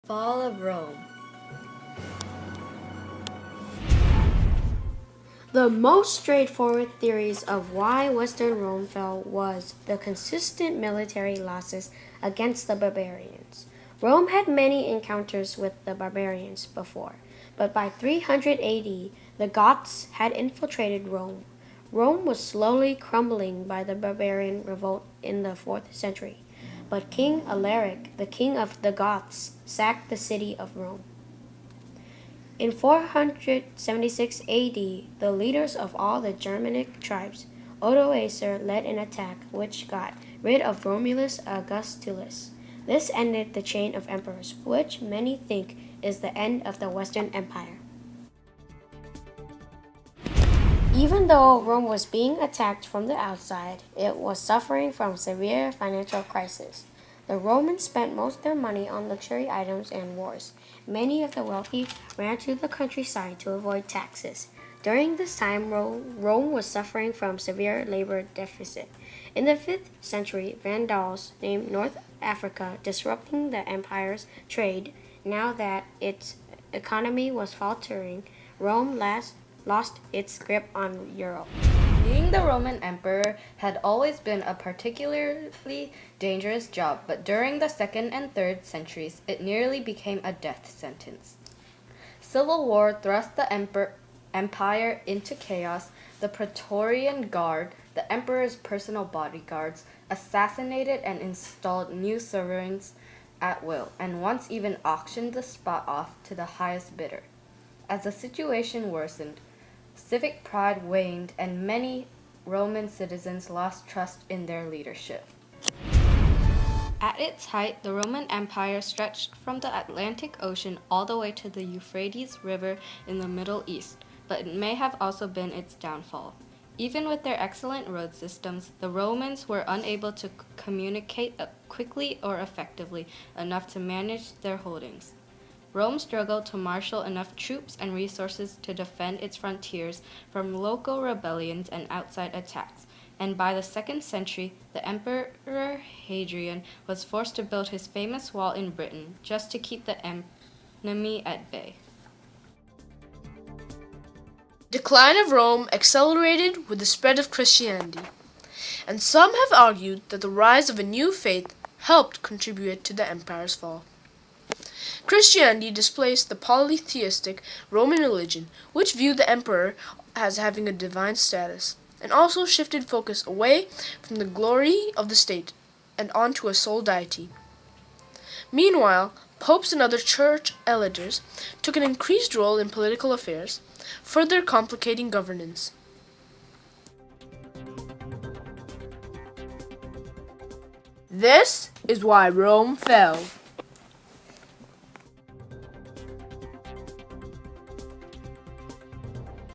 Fall of Rome. The most straightforward theories of why Western Rome fell was the consistent military losses against the barbarians. Rome had many encounters with the barbarians before, but by 300 AD, the Goths had infiltrated Rome. Rome was slowly crumbling by the barbarian revolt in the 4th century, but King Alaric, the king of the Goths, sacked the city of Rome. In 476 AD, the leaders of all the Germanic tribes, Odoacer, led an attack which got rid of Romulus Augustulus. This ended the chain of emperors, which many think is the end of the Western Empire. Even though Rome was being attacked from the outside, it was suffering from severe financial crisis. The Romans spent most of their money on luxury items and wars. Many of the wealthy ran to the countryside to avoid taxes. During this time, Rome was suffering from severe labor deficit. In the 5th century, Vandals named North Africa, disrupting the empire's trade. Now that its economy was faltering, Rome lost its grip on Europe. Being the Roman emperor had always been a particularly dangerous job, but during the 2nd and 3rd centuries, it nearly became a death sentence. Civil war thrust the empire into chaos. The Praetorian Guard, the emperor's personal bodyguards, assassinated and installed new sovereigns at will, and once even auctioned the spot off to the highest bidder. As the situation worsened, civic pride waned, and many Roman citizens lost trust in their leadership. At its height, the Roman Empire stretched from the Atlantic Ocean all the way to the Euphrates River in the Middle East, but it may have also been its downfall. Even with their excellent road systems, the Romans were unable to communicate quickly or effectively enough to manage their holdings. Rome struggled to marshal enough troops and resources to defend its frontiers from local rebellions and outside attacks, and by the 2nd century, the Emperor Hadrian was forced to build his famous wall in Britain just to keep the enemy at bay. Decline of Rome accelerated with the spread of Christianity, and some have argued that the rise of a new faith helped contribute to the empire's fall. Christianity displaced the polytheistic Roman religion, which viewed the emperor as having a divine status, and also shifted focus away from the glory of the state and onto a sole deity. Meanwhile, popes and other church elders took an increased role in political affairs, further complicating governance. This is why Rome fell.